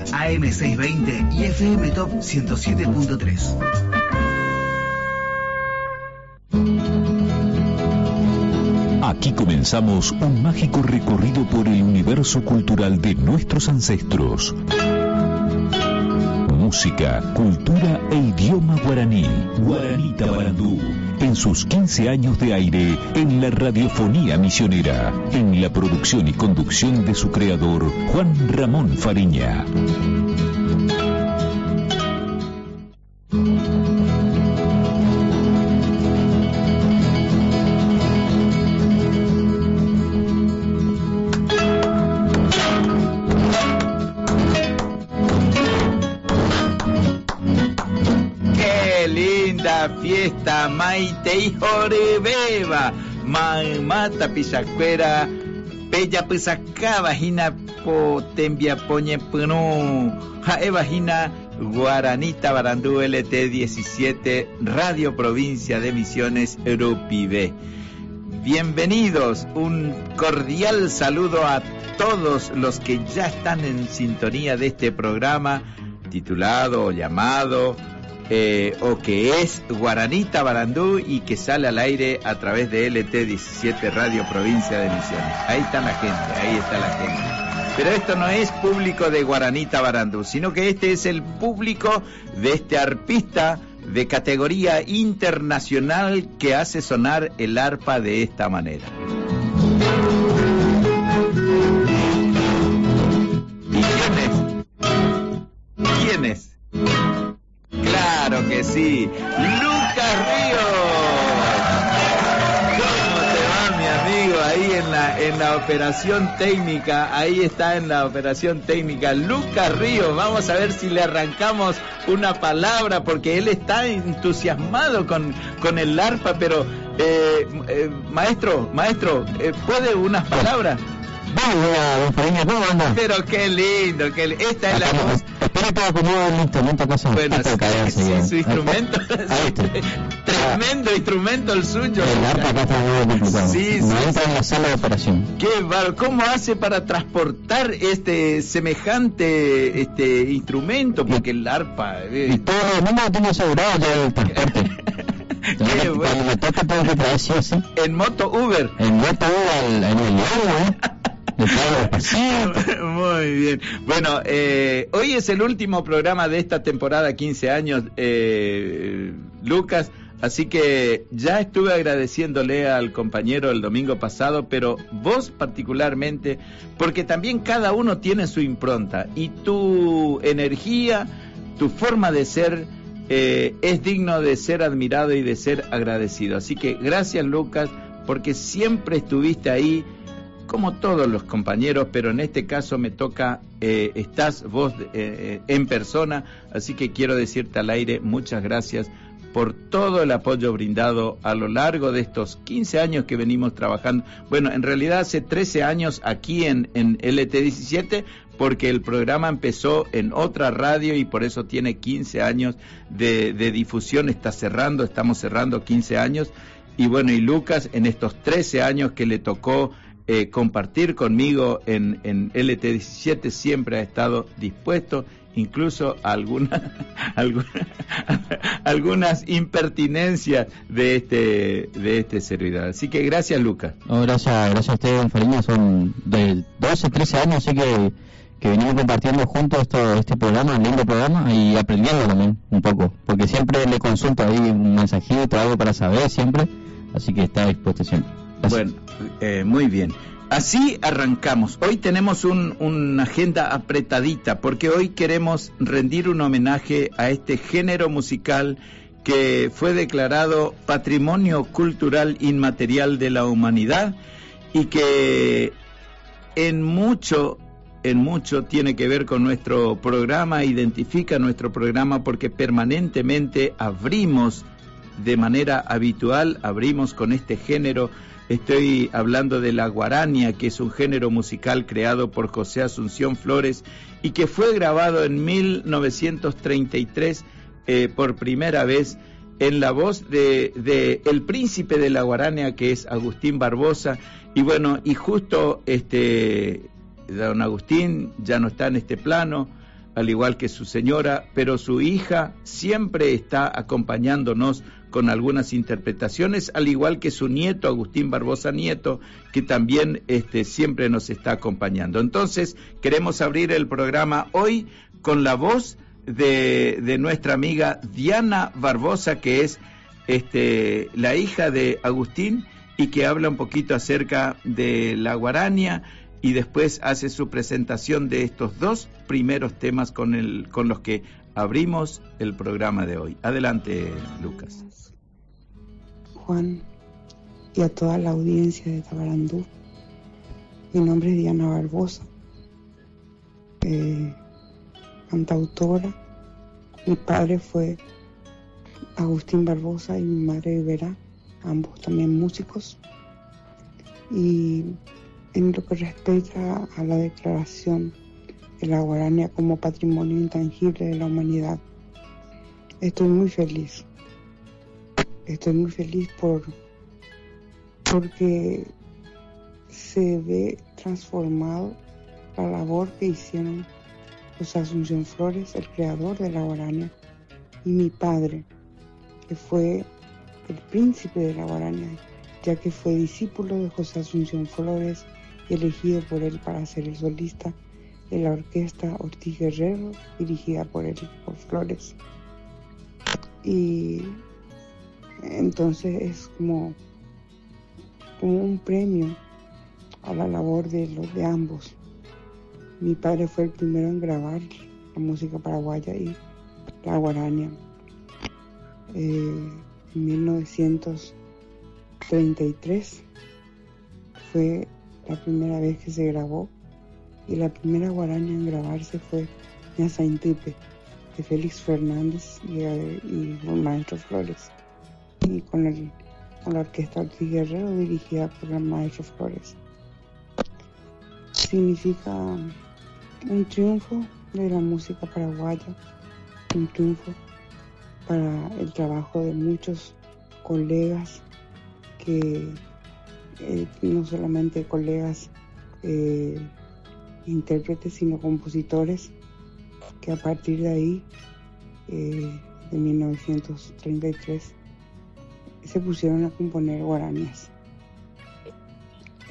Sintonía, AM620 y FM Top 107.3. Aquí comenzamos un mágico recorrido por el universo cultural de nuestros ancestros. Música, cultura e idioma guaraní. Guaranita Barandú, en sus 15 años de aire en la radiofonía misionera, en la producción y conducción de su creador, Juan Ramón Fariña. Fiesta Maite y Jorebeba Mata Pisacuera Pella Pisaca Vagina Potembia Poñe Punu Jae Vagina Guaranita Barandú LT17 Radio Provincia de Misiones Rupibe. Bienvenidos, un cordial saludo a todos los que ya están en sintonía de este programa titulado o llamado o que es Guaranita Barandú y que sale al aire a través de LT17 Radio Provincia de Misiones. Ahí está la gente. Pero esto no es público de Guaranita Barandú, sino que este es el público de este arpista de categoría internacional que hace sonar el arpa de esta manera. ¿Y quién es? Claro que sí, Lucas Ríos. ¿Cómo te va, mi amigo? Ahí en la operación técnica, ahí está en la operación técnica Lucas Ríos. Vamos a ver si le arrancamos una palabra, porque él está entusiasmado con el arpa, pero maestro, ¿puede unas palabras? Don Fariña, ¿cómo anda? Pero qué lindo, esta es la voz. Espero que acomodo el instrumento acá. Bueno, sí, su instrumento. Tremendo instrumento el suyo. El arpa acá está muy complicado. Sí. No entra en la sala de operación. ¿Cómo hace para transportar este semejante instrumento? Porque el arpa. Y todo el mundo lo tiene asegurado ya el transporte. Qué bueno. Cuando me toca tengo que traer sí o sí. En moto Uber. En moto Uber, en el diario, Muy bien. Bueno, hoy es el último programa de esta temporada 15 años, Lucas, así que ya estuve agradeciéndole al compañero el domingo pasado, pero vos particularmente, porque también cada uno tiene su impronta y tu energía, tu forma de ser es digno de ser admirado y de ser agradecido. Así que gracias, Lucas, porque siempre estuviste ahí, como todos los compañeros, pero en este caso me toca, estás vos en persona, así que quiero decirte al aire muchas gracias por todo el apoyo brindado a lo largo de estos 15 años que venimos trabajando. Bueno, en realidad hace 13 años aquí en LT17, porque el programa empezó en otra radio y por eso tiene 15 años de difusión, estamos cerrando 15 años, y bueno, y Lucas en estos 13 años que le tocó compartir conmigo en LT17 siempre ha estado dispuesto, incluso a algunas impertinencias de este servidor. Así que gracias, Lucas. Gracias a usted, don Fariña. Son de 12, 13 años, así que venimos compartiendo juntos este programa, un lindo programa, y aprendiendo también un poco, porque siempre le consulto ahí un mensajito, algo para saber siempre, así que está dispuesto siempre. Bueno, muy bien. Así arrancamos. Hoy tenemos una agenda apretadita, porque hoy queremos rendir un homenaje a este género musical que fue declarado Patrimonio Cultural Inmaterial de la Humanidad y que en mucho tiene que ver con nuestro programa, identifica nuestro programa, porque permanentemente abrimos de manera habitual, abrimos con este género. Estoy hablando de la guarania, que es un género musical creado por José Asunción Flores y que fue grabado en 1933 por primera vez en la voz de el príncipe de la guarania, que es Agustín Barbosa. Y bueno, y justo don Agustín ya no está en este plano, al igual que su señora, pero su hija siempre está acompañándonos con algunas interpretaciones, al igual que su nieto, Agustín Barbosa Nieto, que también siempre nos está acompañando. Entonces, queremos abrir el programa hoy con la voz de nuestra amiga Diana Barbosa, que es la hija de Agustín y que habla un poquito acerca de la guarania, y después hace su presentación de estos dos primeros temas con los que abrimos el programa de hoy. Adelante, Lucas. Juan, y a toda la audiencia de Tabarandú. Mi nombre es Diana Barbosa, cantautora. Mi padre fue Agustín Barbosa y mi madre Vera, ambos también músicos. Y en lo que respecta a la declaración de la guarania como patrimonio intangible de la humanidad, estoy muy feliz. Estoy muy feliz porque se ve transformado la labor que hicieron José Asunción Flores, el creador de la guarania, y mi padre, que fue el príncipe de la guarania, ya que fue discípulo de José Asunción Flores y elegido por él para ser el solista de la orquesta Ortiz Guerrero, dirigida por Flores. Y entonces es como un premio a la labor de ambos. Mi padre fue el primero en grabar la música paraguaya y la guarania. En 1933 fue la primera vez que se grabó, y la primera guarania en grabarse fue Ñazaintipe, de Félix Fernández y el maestro Flores, y con la orquesta Ortiz Guerrero, dirigida por el maestro Flores. Significa un triunfo de la música paraguaya, un triunfo para el trabajo de muchos colegas, que no solamente colegas intérpretes, sino compositores, que a partir de ahí, de 1933, se pusieron a componer guaranías.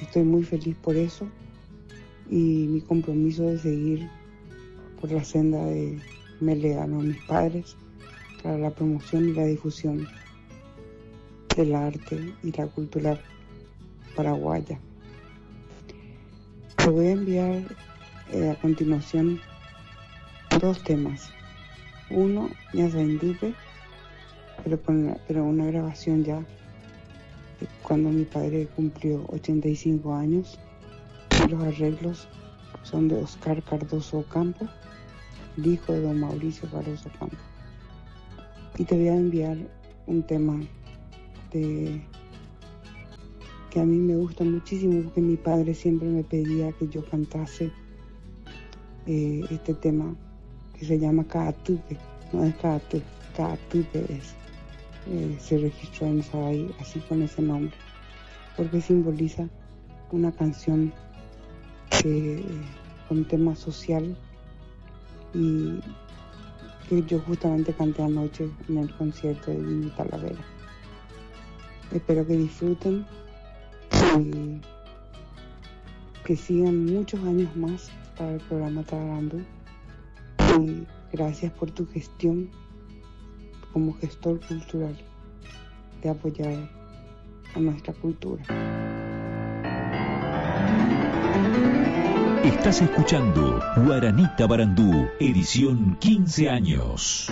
Estoy muy feliz por eso, y mi compromiso de seguir por la senda de me legaron a mis padres para la promoción y la difusión del arte y la cultura paraguaya. Te voy a enviar a continuación dos temas. Uno, Ñazaintipe, pero una grabación ya de cuando mi padre cumplió 85 años. Y los arreglos son de Oscar Cardoso Ocampo, el hijo de don Mauricio Cardoso Ocampo. Y te voy a enviar un tema que a mí me gusta muchísimo, porque mi padre siempre me pedía que yo cantase este tema, que se llama Caatupe. No es Caatupe, Caatupe se registró en Sabai así con ese nombre, porque simboliza una canción con tema social, y que yo justamente canté anoche en el concierto de Vini Talavera. Espero que disfruten y que sigan muchos años más para el programa Tabarandú, y gracias por tu gestión como gestor cultural de apoyar a nuestra cultura. Estás escuchando Guaraní Tabarandú, edición 15 años.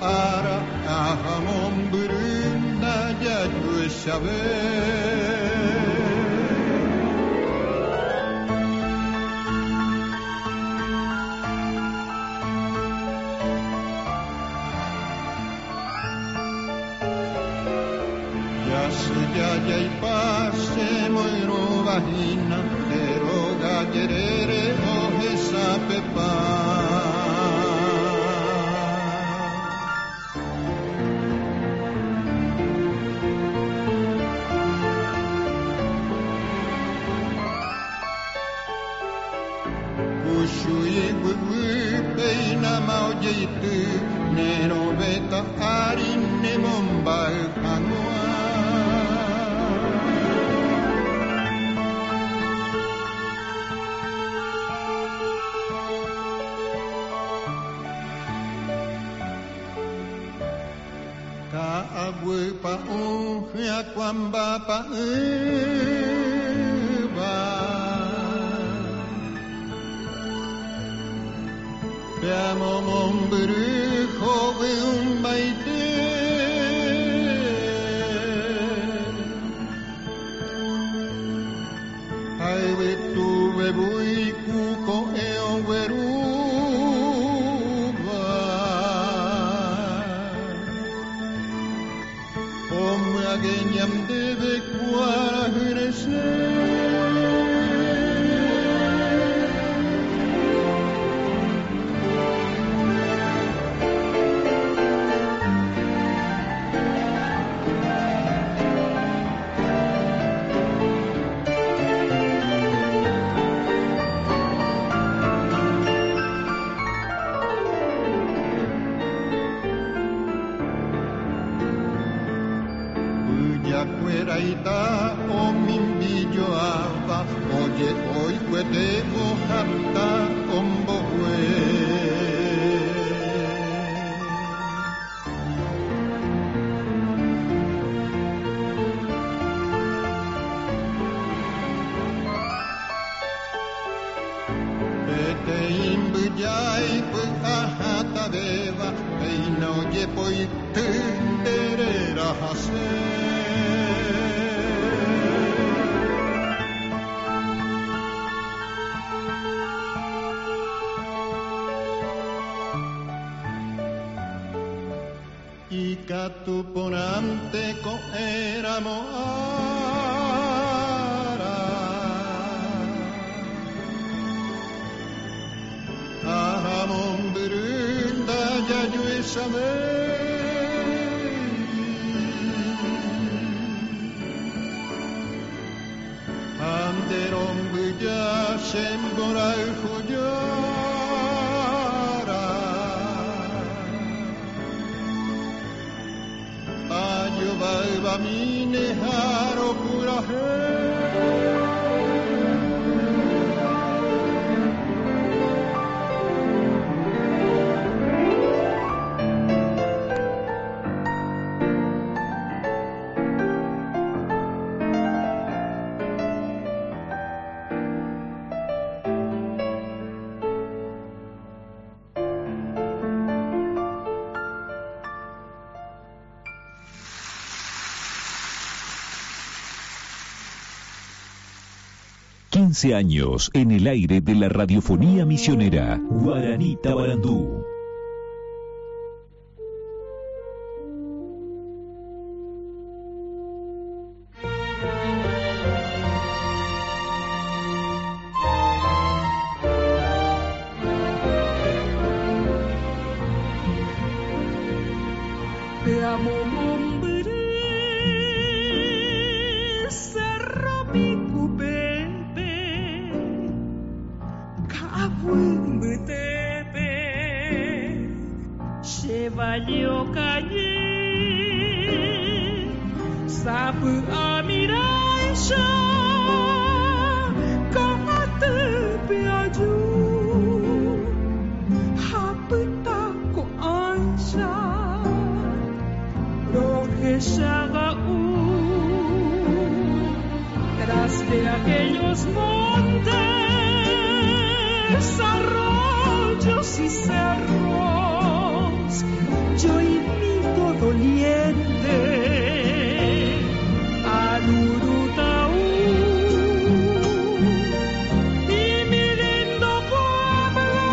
ara ahamon bruna ya yo saber. Ya y pase muy rovajina, pero gallerere o esa pepa. Kushui gui peina maujitu, nero beta arine mombai hangwa. Abue pa ya kwamba pa ba Piamo mombru khove baite Ai we tu we bui ku ko e o weru Genyam deve kuarese Ita o mimbillo ava oye hoy cuete o hata ombohue Ete imbujai pu hata deva eina oye poi tenderera hase tu ponante co eramo ara ahamon brunda ya yo saber anderon buja sembora fuja Valva mine haro pura años en el aire de la radiofonía misionera Guaranita Barandú. Te amo, hombre, cerro mi cupete, cabuen betete, chevalio calle, sapu amiraisha, kamate piaju, hapita ko ansha. Tras de aquellos montes, arroyos y cerros, yo doliente al Urutaú. Y mi lindo pueblo,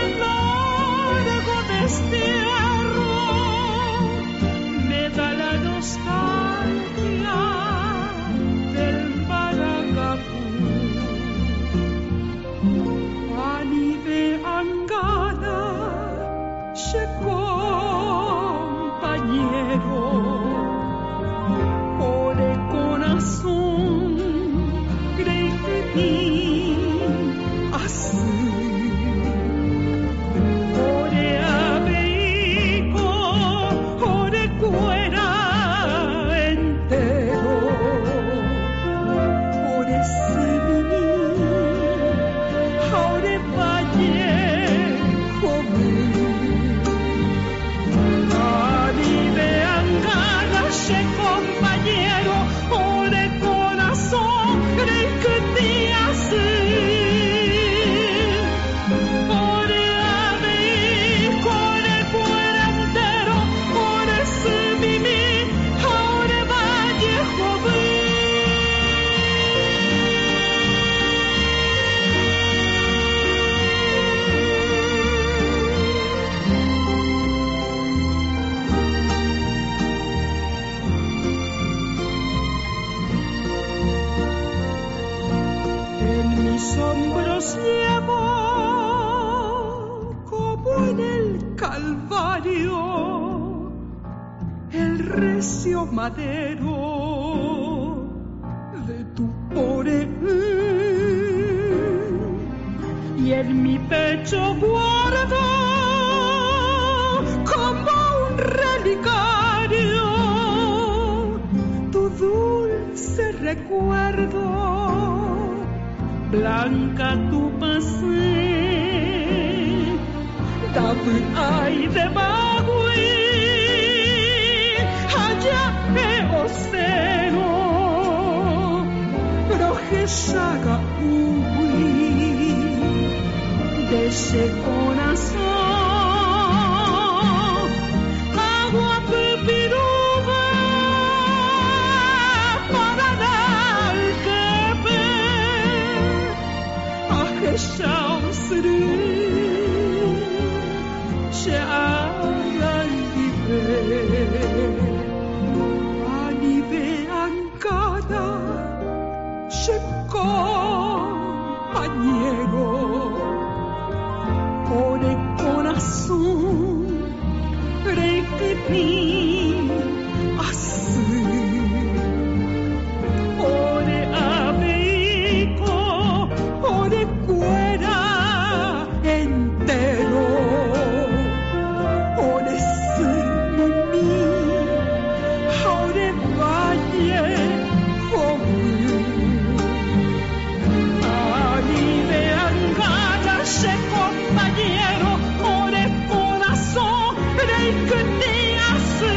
el largo destierro, me da la nostalgia del Maracapú. Anive Angada, se compañero, por el corazón creí así. Ore abeico, ore cuera entero, ore semini, ore valle compañero, ore corazón, cree que te hace. Ore ave, ore cuera entero, ore semimi, ore valle hombros llevo como en el Calvario el recio madero de tu poder, y en mi pecho guardo como un relicario tu dulce recuerdo. Blanca tu pasé, David ay de Bagui, allá oceno, projesaga ui, de ese corazón, agua pipiruga, para dar que şansırı şe'ayalibe anibe ancada se compañero por el corazón requerí así. Ore abeico, ore cuera entero, ore semimi, ore valle joven. Anive angada se compañero, ore corazón, rey que te hace.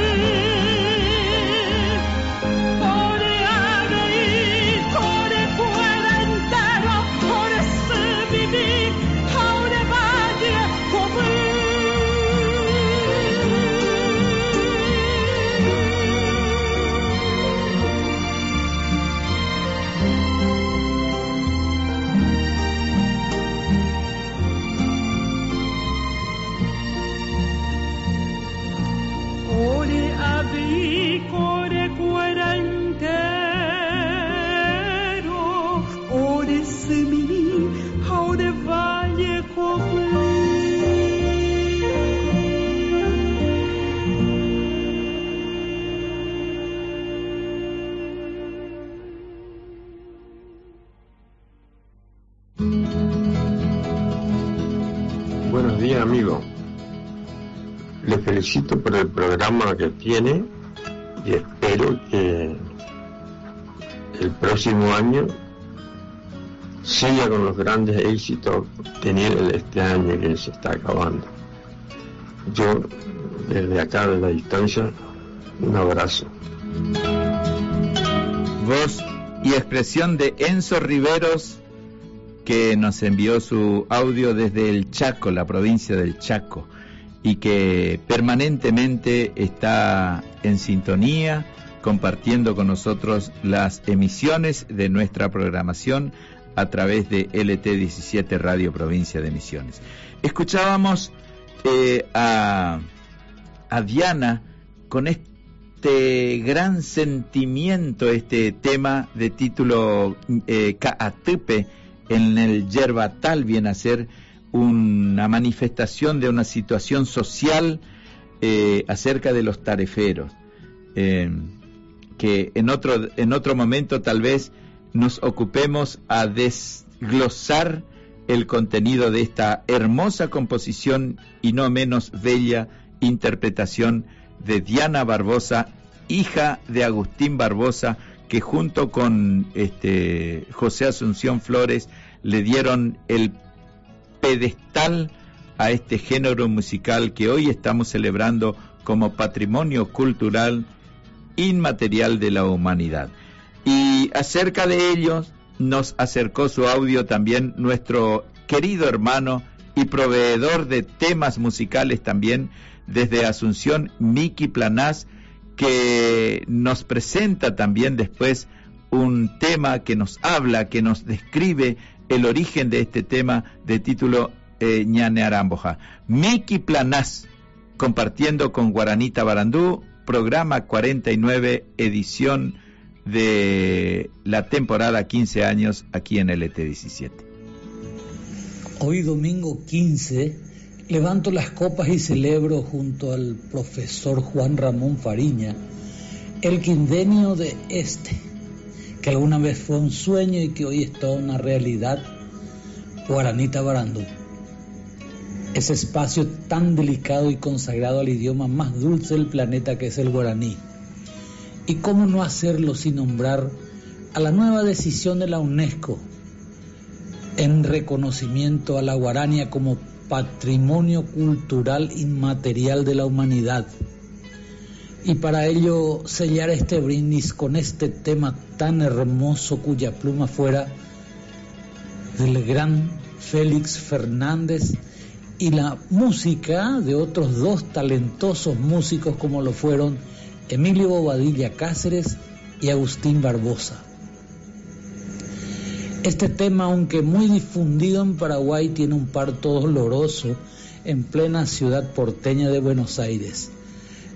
Buenos días, amigo. Le felicito por el programa que tiene y espero que el próximo año siga con los grandes éxitos tenidos este año que se está acabando. Yo, desde acá, de la distancia, un abrazo. Voz y expresión de Enzo Riveros, que nos envió su audio desde el Chaco, la provincia del Chaco. y que permanentemente está en sintonía, compartiendo con nosotros las emisiones de nuestra programación a través de LT17 Radio Provincia de Misiones. Escuchábamos a Diana con este gran sentimiento, este tema de título Ka'atupe, en el Yerbatal viene a ser una manifestación de una situación social acerca de los tareferos, que en otro momento tal vez nos ocupemos a desglosar el contenido de esta hermosa composición y no menos bella interpretación de Diana Barbosa, hija de Agustín Barbosa, que junto con José Asunción Flores le dieron el pedestal a este género musical que hoy estamos celebrando como patrimonio cultural inmaterial de la humanidad. Y acerca de ellos nos acercó su audio también nuestro querido hermano y proveedor de temas musicales también desde Asunción, Miki Planás, que nos presenta también después un tema que nos habla, que nos describe el origen de este tema de título Ñane Aramboja. Miki Planás, compartiendo con Guaranita Barandú, programa 49, edición de la temporada 15 años aquí en LT17. Hoy domingo 15 levanto las copas y celebro junto al profesor Juan Ramón Fariña el quindenio de que alguna vez fue un sueño y que hoy es toda una realidad, Guaranita Barandú. Ese espacio tan delicado y consagrado al idioma más dulce del planeta que es el guaraní. Y cómo no hacerlo sin nombrar a la nueva decisión de la UNESCO en reconocimiento a la guarania como patrimonio cultural inmaterial de la humanidad. Y para ello sellar este brindis con este tema tan hermoso cuya pluma fuera del gran Félix Fernández y la música de otros dos talentosos músicos como lo fueron Emilio Bobadilla Cáceres y Agustín Barbosa. Este tema, aunque muy difundido en Paraguay, tiene un parto doloroso en plena ciudad porteña de Buenos Aires,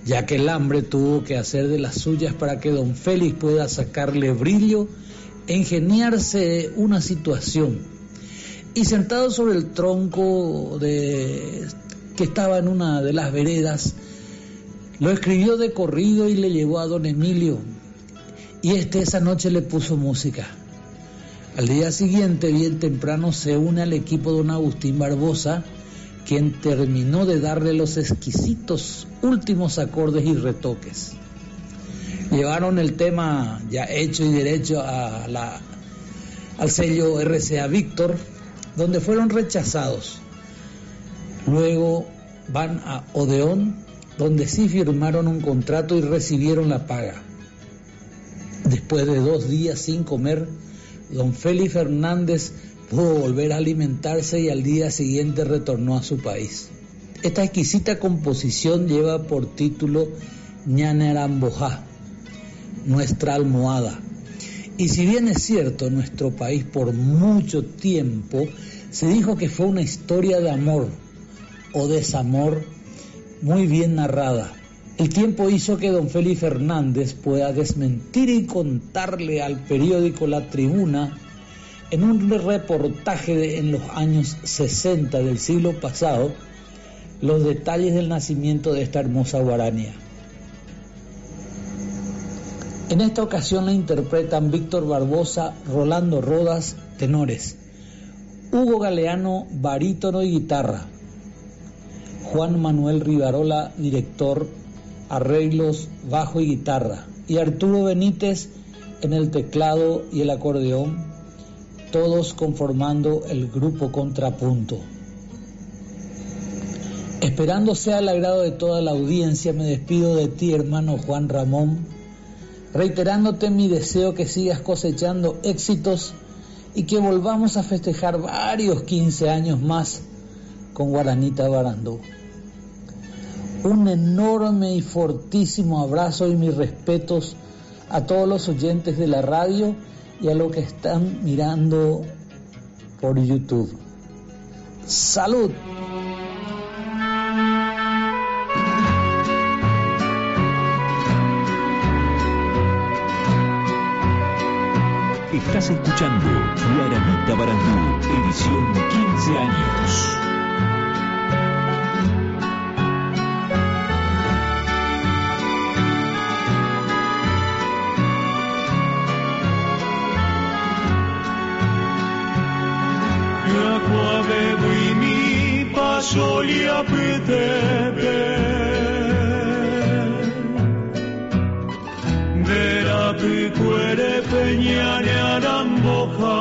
ya que el hambre tuvo que hacer de las suyas para que don Félix pueda sacarle brillo e ingeniarse una situación. Y sentado sobre el tronco que estaba en una de las veredas, lo escribió de corrido y le llevó a don Emilio, y esa noche le puso música. Al día siguiente, bien temprano, se une al equipo don Agustín Barbosa, quien terminó de darle los exquisitos últimos acordes y retoques. Llevaron el tema ya hecho y derecho al sello RCA Víctor, donde fueron rechazados. Luego van a Odeón, donde sí firmaron un contrato y recibieron la paga. Después de 2 días sin comer, don Félix Fernández pudo volver a alimentarse y al día siguiente retornó a su país. Esta exquisita composición lleva por título Ñane Arambojá, nuestra almohada. Y si bien es cierto, en nuestro país por mucho tiempo se dijo que fue una historia de amor o desamor muy bien narrada, el tiempo hizo que don Félix Fernández pueda desmentir y contarle al periódico La Tribuna, en un reportaje en los años 60 del siglo pasado, los detalles del nacimiento de esta hermosa guarania. En esta ocasión la interpretan Víctor Barbosa, Rolando Rodas, tenores, Hugo Galeano, barítono y guitarra, Juan Manuel Rivarola, director, arreglos, bajo y guitarra, y Arturo Benítez en el teclado y el acordeón, todos conformando el grupo Contrapunto. Esperando sea el agrado de toda la audiencia, me despido de ti, hermano Juan Ramón, reiterándote mi deseo que sigas cosechando éxitos y que volvamos a festejar varios 15 años más con Guaranita Barandú. Un enorme y fortísimo abrazo y mis respetos a todos los oyentes de la radio y a los que están mirando por YouTube. ¡Salud! Estás escuchando Guaranita Barandú, edición 15 años. Solia putebe Vera puere peñare aramboja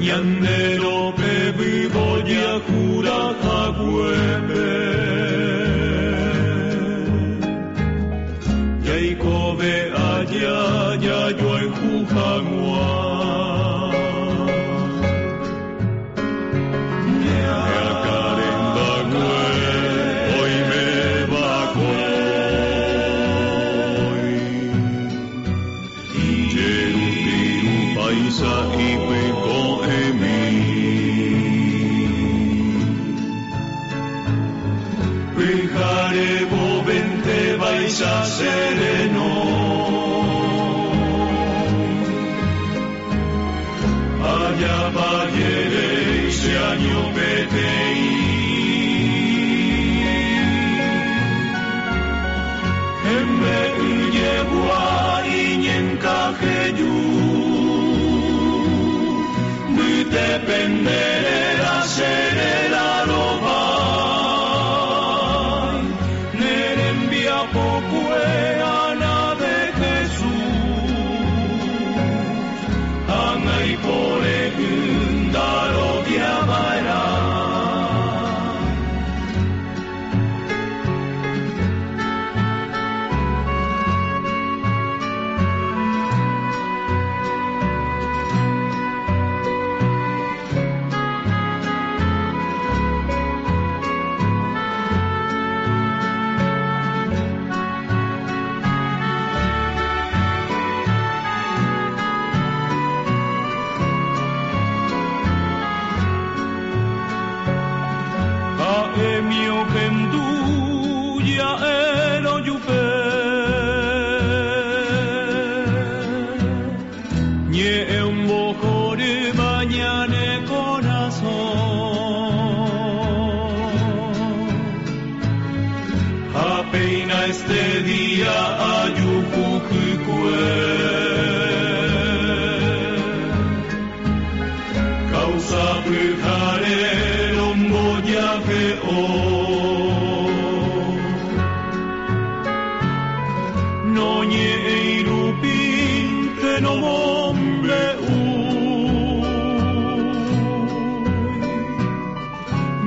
Ñandero pebi boya cura jaguebe Yaikobe allá ya yo en Jujagua sereno allá vayere ese año petei en me llevo y en cajeyu muy dependerá ser el aroma este día ayucucue causa pujare lomboya que no nye irupin que no hombre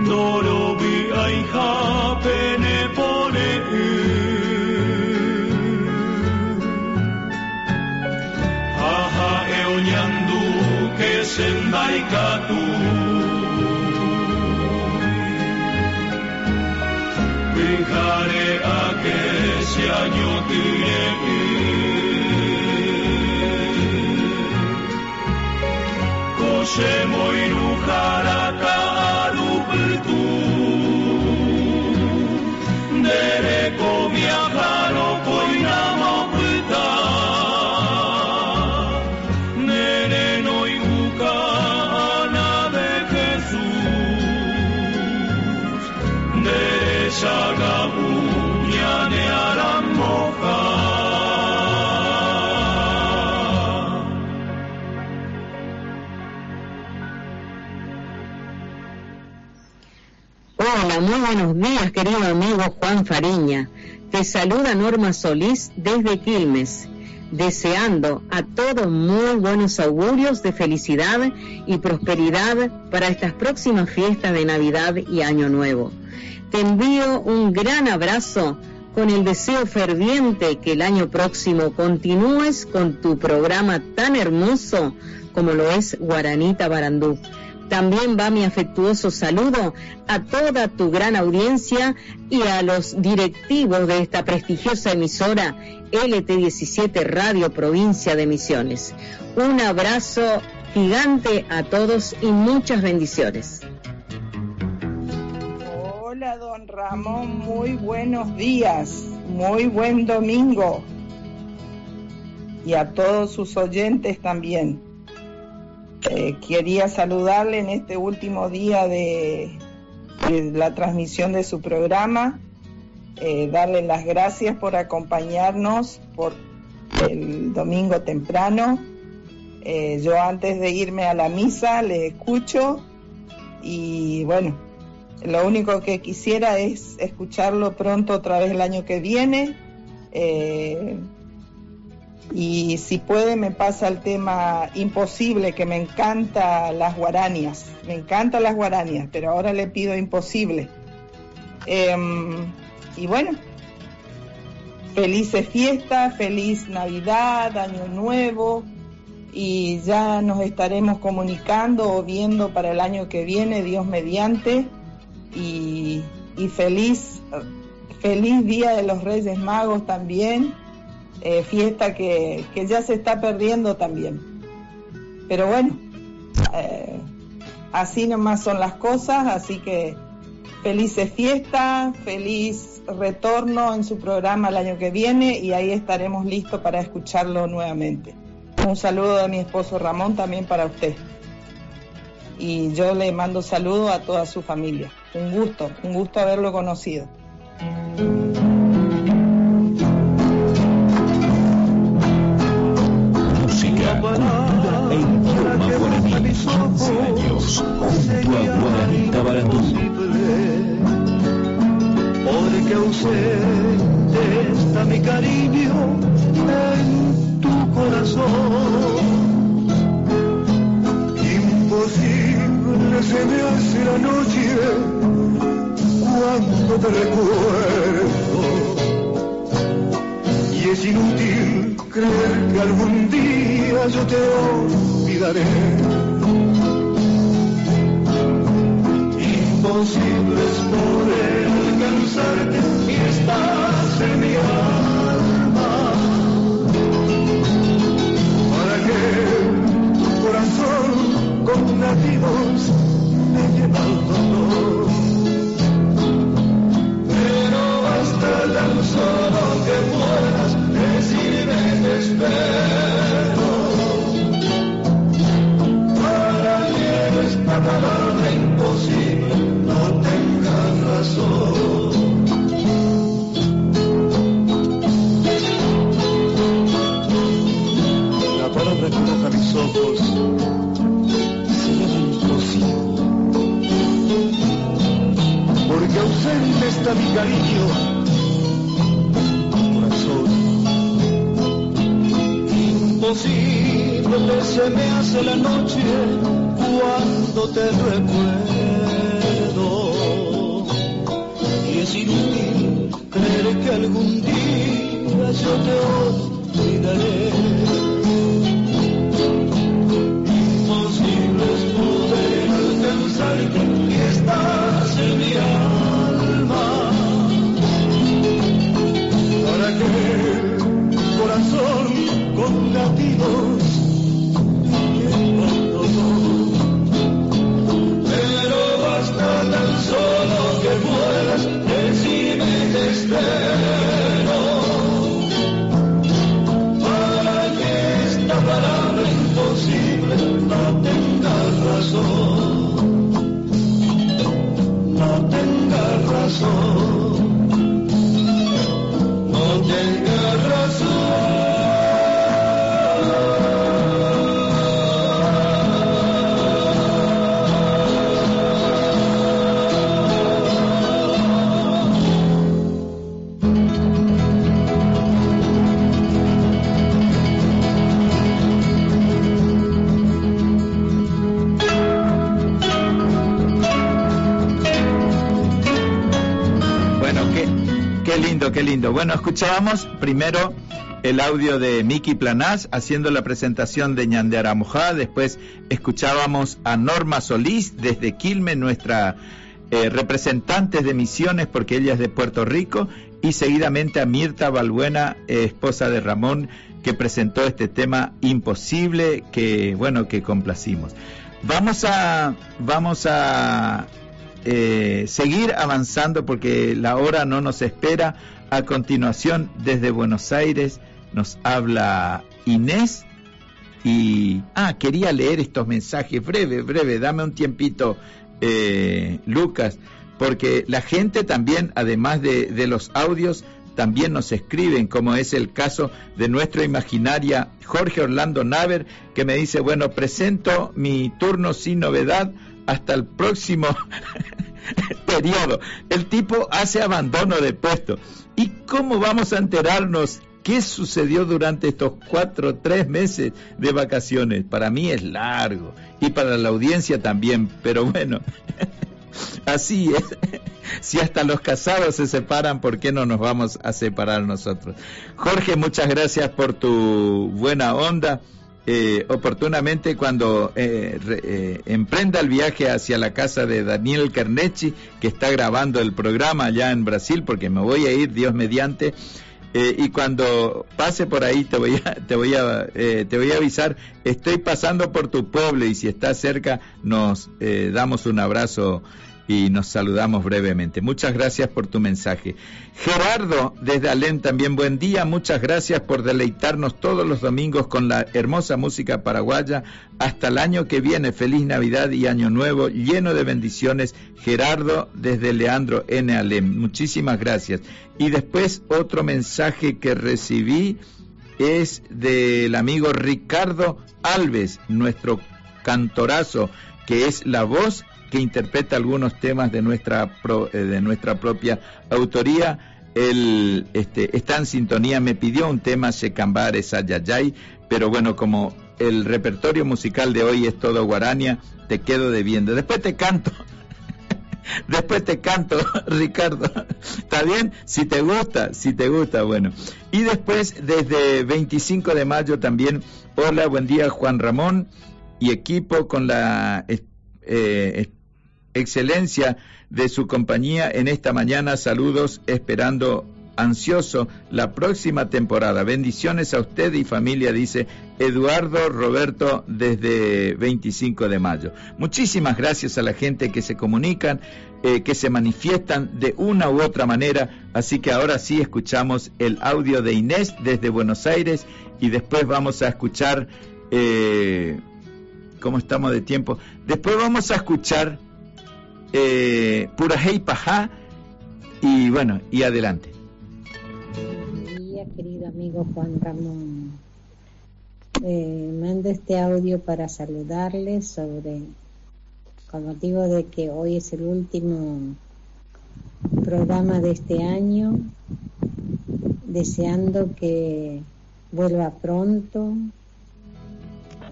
no lo vi ay japene pone sendai katu Pujare ake se año tire Kose moinu jaraka aruputu Dere komia jaro koinamo puta Hola, muy buenos días, querido amigo Juan Fariña. Te saluda Norma Solís desde Quilmes, deseando a todos muy buenos augurios de felicidad y prosperidad para estas próximas fiestas de Navidad y Año Nuevo. Te envío un gran abrazo con el deseo ferviente que el año próximo continúes con tu programa tan hermoso como lo es Guaranita Barandú. También va mi afectuoso saludo a toda tu gran audiencia y a los directivos de esta prestigiosa emisora LT17 Radio Provincia de Misiones. Un abrazo gigante a todos y muchas bendiciones. Hola, don Ramón, muy buenos días, muy buen domingo. Y a todos sus oyentes también. Quería saludarle en este último día de la transmisión de su programa, darle las gracias por acompañarnos por el domingo temprano. Yo antes de irme a la misa les escucho y bueno, lo único que quisiera es escucharlo pronto otra vez el año que viene. Y si puede me pasa el tema Imposible, que me encanta las guaranias, pero ahora le pido Imposible. Y bueno, felices fiestas, feliz Navidad, Año Nuevo, y ya nos estaremos comunicando o viendo para el año que viene, Dios mediante, y feliz Día de los Reyes Magos también. Fiesta que ya se está perdiendo también, pero bueno, así nomás son las cosas, así que felices fiestas, feliz retorno en su programa el año que viene y ahí estaremos listos para escucharlo nuevamente. Un saludo de mi esposo Ramón también para usted y yo le mando saludos a toda su familia. Un gusto haberlo conocido. Cultura e idioma guaraní, 15 años, junto a Guaranita Barandú. Porque ausente está mi cariño en tu corazón. Imposible se me hace la noche cuando te recuerdo. Y es inútil creer que algún día yo te olvidaré. Imposible es poder alcanzarte y estás en mi alma. Para que tu corazón con latidos me lleva al dolor. Pero basta tan solo que puedas decirme te espero, para que esta palabra imposible no tenga razón. La palabra que moja mis ojos se llama imposible, porque ausente está mi cariño. Imposible se me hace la noche cuando te recuerdo. Y es inútil creer que algún día yo te olvidaré. Imposible es poder alcanzarte y estás en mi alma. Para que tu corazón con latidos lleva dolor. Pero basta tan solo que puedas decirme te espero, para que esta palabra imposible no tenga razón, no tenga razón, no tenga razón. Qué lindo. Bueno, escuchábamos primero el audio de Miki Planás haciendo la presentación de Ñande Aramojá. Después escuchábamos a Norma Solís desde Quilmes, nuestra representante de Misiones, porque ella es de Puerto Rico, y seguidamente a Mirta Balbuena, esposa de Ramón, que presentó este tema Imposible, que bueno, que complacimos. Vamos a seguir avanzando porque la hora no nos espera. A continuación, desde Buenos Aires nos habla Inés y quería leer estos mensajes breve, dame un tiempito, Lucas, porque la gente también, además de los audios, también nos escriben, como es el caso de nuestra imaginaria Jorge Orlando Naver, que me dice, bueno, presento mi turno sin novedad hasta el próximo periodo. El tipo hace abandono de puesto. ¿Y cómo vamos a enterarnos qué sucedió durante estos 3 meses de vacaciones? Para mí es largo, y para la audiencia también, pero bueno, así es. Si hasta los casados se separan, ¿por qué no nos vamos a separar nosotros? Jorge, muchas gracias por tu buena onda. Oportunamente cuando emprenda el viaje hacia la casa de Daniel Carnechi, que está grabando el programa allá en Brasil, porque me voy a ir, Dios mediante, y cuando pase por ahí te voy a avisar, estoy pasando por tu pueblo, y si estás cerca nos damos un abrazo y nos saludamos brevemente. Muchas gracias por tu mensaje. Gerardo, desde Alén, también buen día. Muchas gracias por deleitarnos todos los domingos con la hermosa música paraguaya. Hasta el año que viene. Feliz Navidad y Año Nuevo, lleno de bendiciones. Gerardo, desde Leandro N. Alén. Muchísimas gracias. Y después otro mensaje que recibí es del amigo Ricardo Alves, nuestro cantorazo, que es la voz que interpreta algunos temas de nuestra propia autoría. Él está en sintonía, me pidió un tema, Shekambare Sayayay, pero bueno, como el repertorio musical de hoy es todo guarania, te quedo debiendo. Después te canto, Ricardo, ¿está bien? Si te gusta, bueno. Y después, desde 25 de mayo también, hola, buen día Juan Ramón y equipo, con la excelencia de su compañía en esta mañana. Saludos, esperando ansioso la próxima temporada. Bendiciones a usted y familia, dice Eduardo Roberto desde 25 de mayo. Muchísimas gracias a la gente que se comunican, que se manifiestan de una u otra manera. Así que ahora sí escuchamos el audio de Inés desde Buenos Aires, y después vamos a escuchar ¿cómo estamos de tiempo? Después vamos a escuchar Purajei Pajá, y bueno, y adelante. Buen día, querido amigo Juan Ramón. Mando este audio para saludarles con motivo de que hoy es el último programa de este año, deseando que vuelva pronto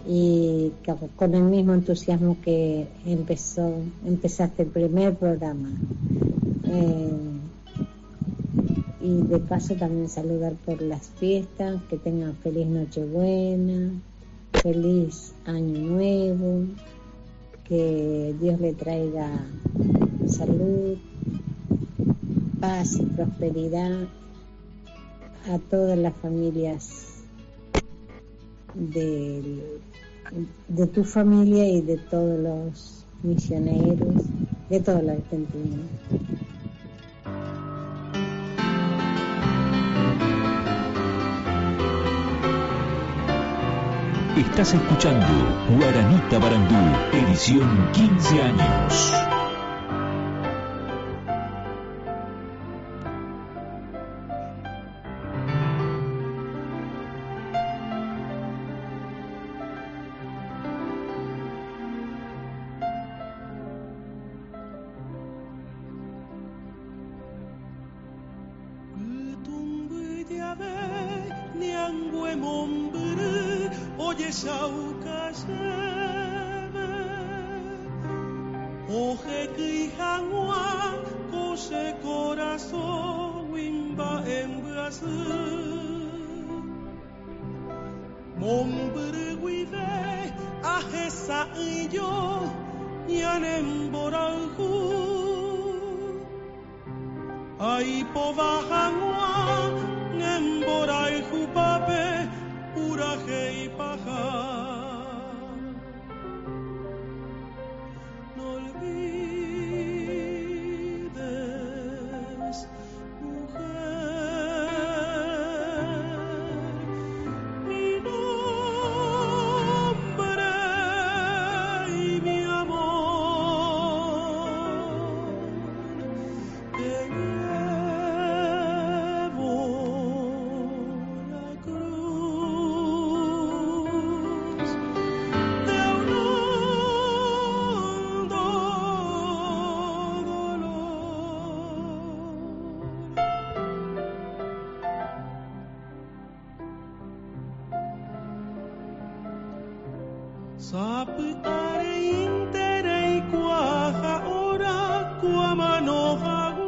y con el mismo entusiasmo que empezaste el primer programa. Y de paso también saludar por las fiestas, que tengan feliz Nochebuena, feliz Año Nuevo, que Dios le traiga salud, paz y prosperidad a todas las familias de tu familia y de todos los misioneros de toda la Argentina. Estás escuchando Guaranita Barandú, edición 15 años. Mombrewide ahesa iyo nyanem borangu ai povahangwa nemborai hupape urahei paha. No olvides, mujer, mi nombre y mi amor. Te llevo la cruz de un hondo Saputare interei quaha ora quamano hague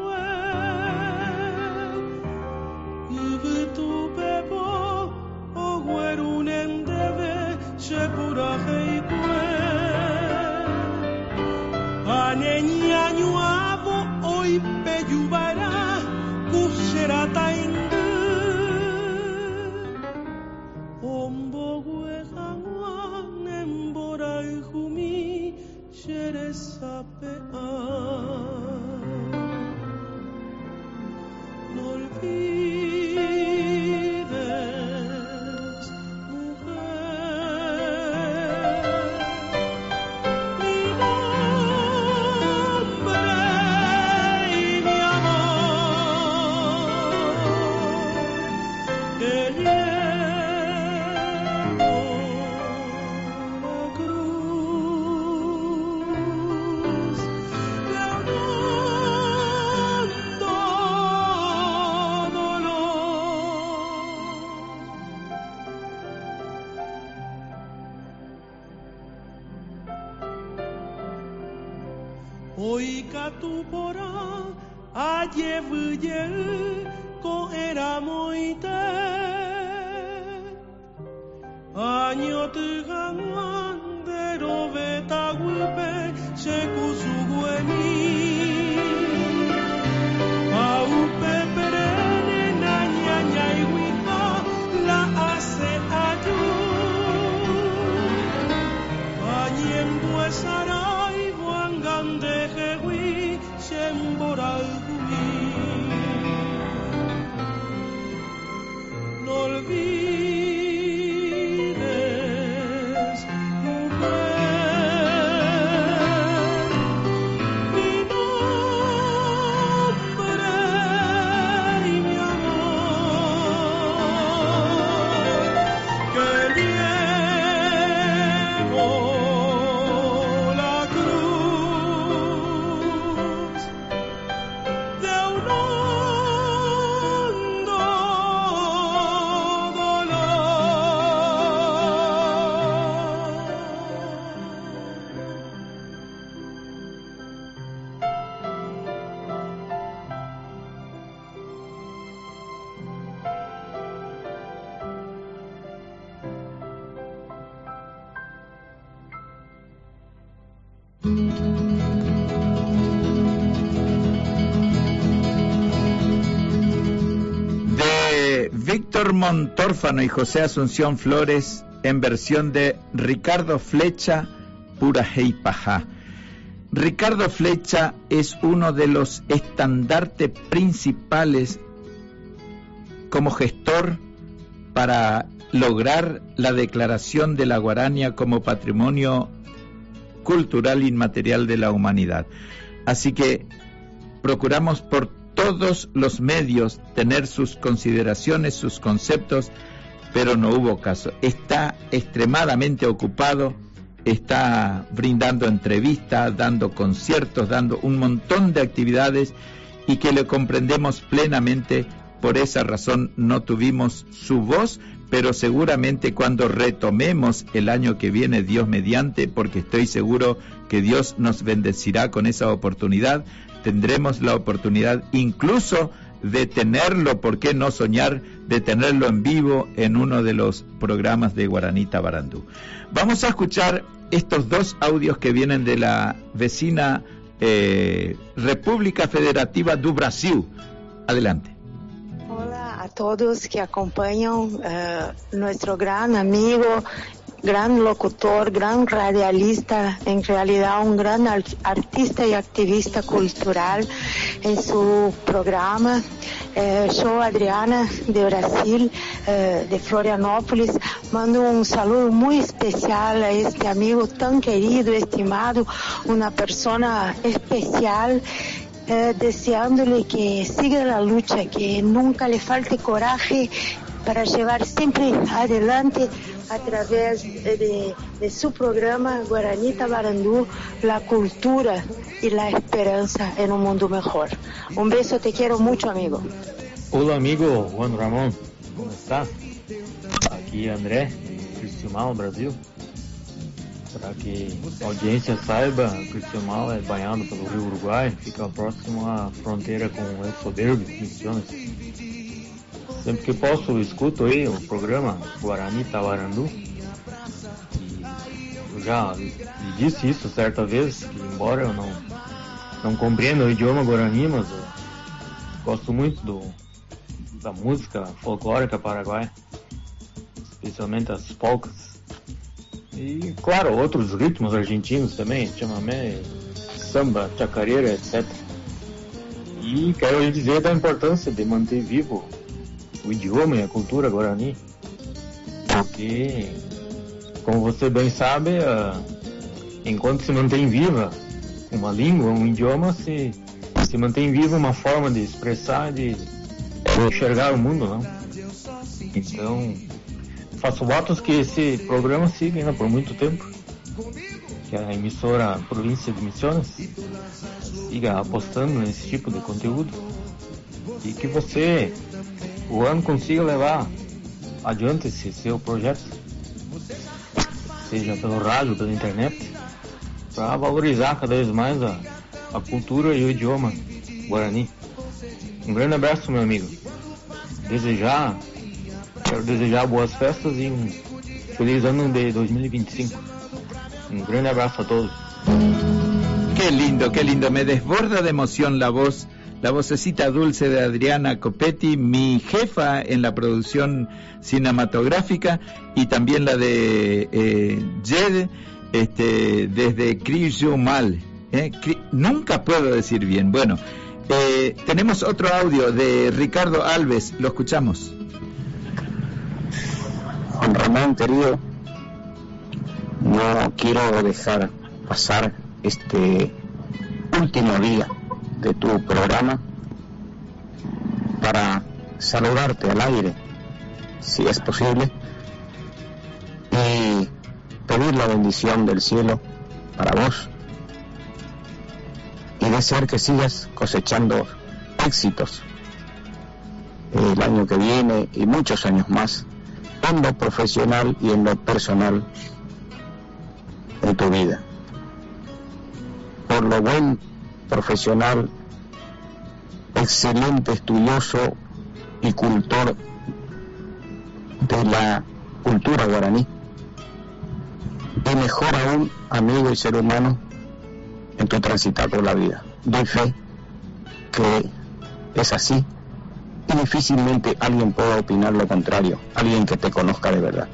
Uvutu pepo ogwerunen deve shepura heikwe Anenya nyuavo oi peyubara kusherata indu Ombogwe no olvides, mujer, mi nombre y mi amor. Te llevo la cruz de un hondo dolor. Oika tu pora ayevuye ko era moite año tu gangan de roveta gupe se kusugueni au peperene na nyanya iwika la ase atu añem buesarai wangan de jewi semboral gumi no olvides, mujer, mi nombre y mi amor, que llevo la cruz de un hondo De Víctor Montórfano y José Asunción Flores en versión de Ricardo Flecha, Pura Hey Pajá. Ricardo Flecha es uno de los estandartes principales como gestor para lograr la declaración de la Guarania como patrimonio cultural inmaterial de la humanidad. Así que procuramos por todos los medios tener sus consideraciones, sus conceptos, pero no hubo caso. Está extremadamente ocupado, está brindando entrevistas, dando conciertos, dando un montón de actividades y que le comprendemos plenamente. Por esa razón no tuvimos su voz, pero seguramente cuando retomemos el año que viene, Dios mediante, porque estoy seguro que Dios nos bendecirá con esa oportunidad, tendremos la oportunidad incluso de tenerlo, ¿por qué no soñar de tenerlo en vivo en uno de los programas de Guaranita Barandú? Vamos a escuchar estos dos audios que vienen de la vecina República Federativa do Brasil. Adelante. Hola a todos que acompañan nuestro gran amigo, gran locutor, gran radialista, en realidad un gran artista y activista cultural en su programa. Soy Adriana de Brasil, de Florianópolis. Mando un saludo muy especial a este amigo tan querido, estimado, una persona especial. Deseándole que siga la lucha, que nunca le falte coraje para llevar siempre adelante a través de su programa Guaranita Barandú la cultura y la esperanza en un mundo mejor. Un beso, te quiero mucho, amigo. Hola, amigo Juan Ramón, ¿cómo estás? Aquí André, Criciúmal, Brasil. Para que a audiência saiba, Criciúmal é banhado pelo Rio Uruguai, fica próximo à fronteira com El Soberbo, Misiones. Sempre que posso, eu escuto aí o programa Guaranita Barandú. E eu já lhe disse isso certa vez, que embora eu não compreenda o idioma guarani, mas eu gosto muito da música folclórica paraguaia, especialmente as polcas. E, claro, outros ritmos argentinos também, chamamé, samba, chacareira, etc. E quero lhe dizer da importância de manter vivo o idioma e a cultura guarani, porque, como você bem sabe, enquanto se mantém viva uma língua, um idioma, se mantém viva uma forma de expressar, de enxergar o mundo, não? Então, faço votos que esse programa siga ainda por muito tempo, que a emissora Província de Misiones siga apostando nesse tipo de conteúdo e que você, Juan, consiga levar adiante esse seu projeto, seja pelo rádio, pela internet, para valorizar cada vez mais a cultura e o idioma guarani. Um grande abraço, meu amigo. Quero desejar boas festas e um feliz ano de 2025. Un gran abrazo a todos. Qué lindo, me desborda de emoción la vocecita dulce de Adriana Copetti, mi jefa en la producción cinematográfica, y también la de Jed, desde Criciúmal. Nunca puedo decir bien. Bueno, tenemos otro audio de Ricardo Alves, lo escuchamos. Juan Ramón, querido, no quiero dejar pasar este último día de tu programa para saludarte al aire, si es posible, y pedir la bendición del cielo para vos y desear que sigas cosechando éxitos el año que viene y muchos años más, en lo profesional y en lo personal en tu vida. Por lo buen profesional, excelente estudioso y cultor de la cultura guaraní, y mejor aún amigo y ser humano en tu transitar por la vida. Doy fe que es así y difícilmente alguien pueda opinar lo contrario, alguien que te conozca de verdad.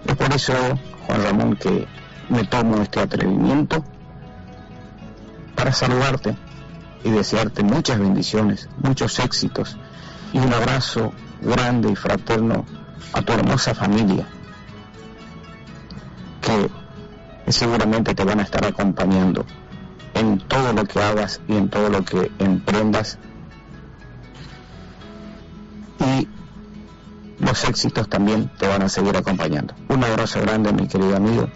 Es por eso, Juan Ramón, que me tomo este atrevimiento para saludarte y desearte muchas bendiciones, muchos éxitos y un abrazo grande y fraterno a tu hermosa familia, que seguramente te van a estar acompañando en todo lo que hagas y en todo lo que emprendas, y los éxitos también te van a seguir acompañando. Un abrazo grande, mi querido amigo.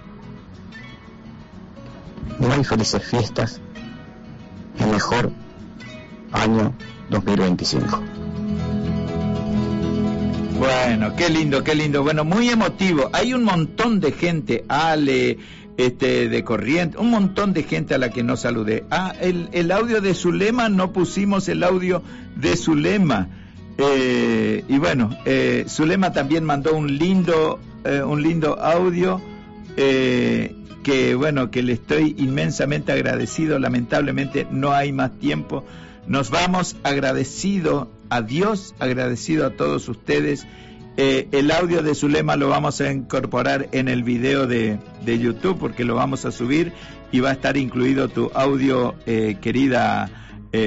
Muy felices fiestas y mejor año 2025. Bueno, qué lindo. Bueno, muy emotivo. Hay un montón de gente, Ale, de Corrientes, un montón de gente a la que no saludé. El audio de Zulema, no pusimos el audio de Zulema. Y bueno, Zulema también mandó un lindo audio, que bueno, que le estoy inmensamente agradecido. Lamentablemente no hay más tiempo. Nos vamos, agradecido a Dios, agradecido a todos ustedes. El audio de Zulema lo vamos a incorporar en el video de YouTube, porque lo vamos a subir y va a estar incluido tu audio, querida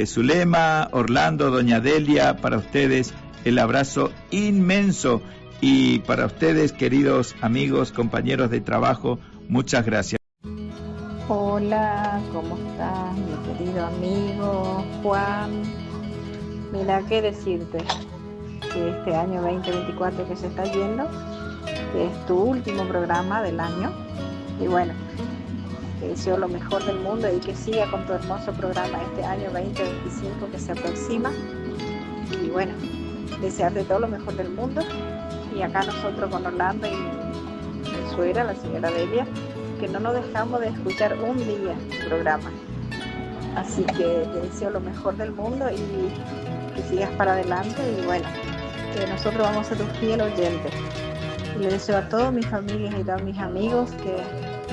Zulema, Orlando, doña Delia. Para ustedes el abrazo inmenso, y para ustedes, queridos amigos, compañeros de trabajo, muchas gracias. Hola, ¿cómo estás, mi querido amigo Juan? Mira, qué decirte, que este año 2024 que se está yendo, que es tu último programa del año, y bueno, te deseo lo mejor del mundo y que siga con tu hermoso programa este año 2025 que se aproxima, y bueno, desearte todo lo mejor del mundo. Y acá nosotros con Orlando y mi suegra, la señora Delia, que no nos dejamos de escuchar un día el programa. Así que te deseo lo mejor del mundo y que sigas para adelante, y bueno, que nosotros vamos a ser tus fieles oyentes. Y le deseo a todas mis familias y a todos mis amigos que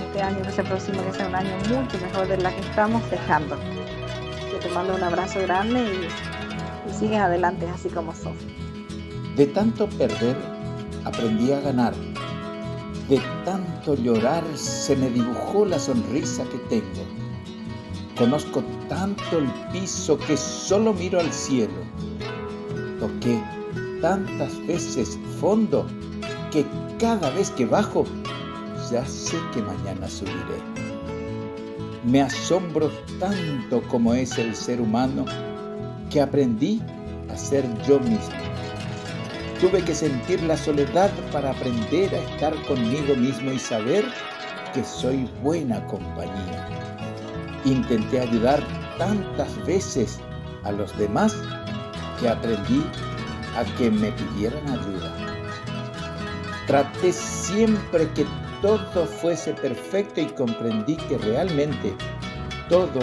este año que se aproxima, que sea un año mucho mejor de la que estamos dejando. Yo te mando un abrazo grande y sigues adelante así como sos. De tanto perder, aprendí a ganar. De tanto llorar, se me dibujó la sonrisa que tengo. Conozco tanto el piso que solo miro al cielo. Toqué tantas veces fondo que cada vez que bajo, ya sé que mañana subiré. Me asombro tanto como es el ser humano, que aprendí a ser yo mismo. Tuve que sentir la soledad para aprender a estar conmigo mismo y saber que soy buena compañía. Intenté ayudar tantas veces a los demás que aprendí a que me pidieran ayuda. Traté siempre que todo fuese perfecto y comprendí que realmente todo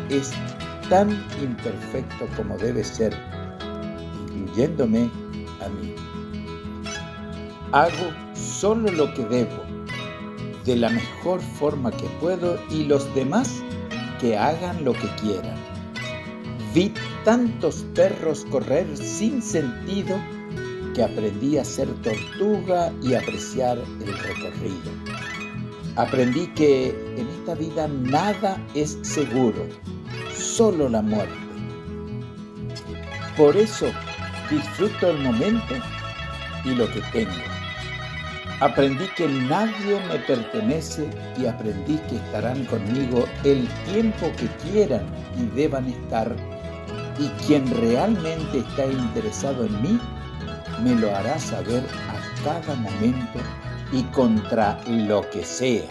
es tan imperfecto como debe ser, incluyéndome a mí. Hago solo lo que debo, de la mejor forma que puedo, y los demás que hagan lo que quieran. Vi tantos perros correr sin sentido que aprendí a ser tortuga y apreciar el recorrido. Aprendí que en esta vida nada es seguro, solo la muerte. Por eso disfruto el momento y lo que tengo. Aprendí que nadie me pertenece y aprendí que estarán conmigo el tiempo que quieran y deban estar, y quien realmente está interesado en mí me lo hará saber a cada momento y contra lo que sea.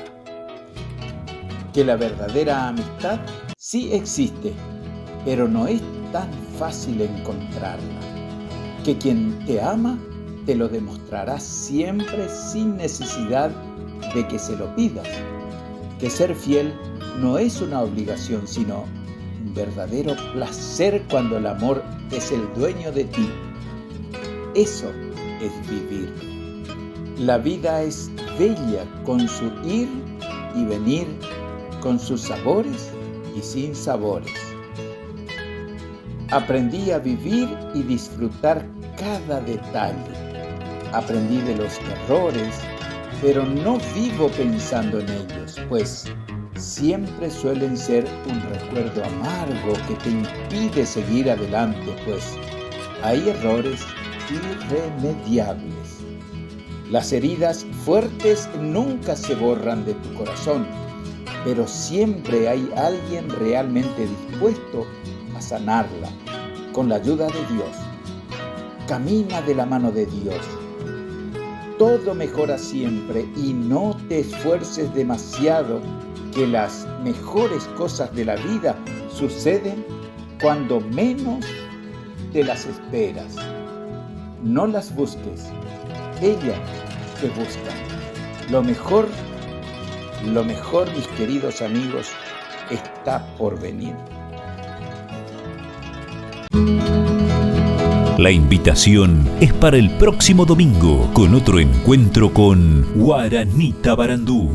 Que la verdadera amistad sí existe, pero no es tan fácil encontrarla. Que quien te ama te lo demostrará siempre sin necesidad de que se lo pidas. Que ser fiel no es una obligación, sino un verdadero placer cuando el amor es el dueño de ti. Eso es vivir. La vida es bella con su ir y venir, con sus sabores y sin sabores. Aprendí a vivir y disfrutar cada detalle. Aprendí de los errores, pero no vivo pensando en ellos, pues siempre suelen ser un recuerdo amargo que te impide seguir adelante, pues hay errores irremediables. Las heridas fuertes nunca se borran de tu corazón, pero siempre hay alguien realmente dispuesto a sanarla con la ayuda de Dios. Camina de la mano de Dios. Todo mejora siempre y no te esfuerces demasiado, que las mejores cosas de la vida suceden cuando menos te las esperas. No las busques, ellas te buscan. Lo mejor Lo mejor, mis queridos amigos, está por venir. La invitación es para el próximo domingo con otro encuentro con Guaranita Barandú.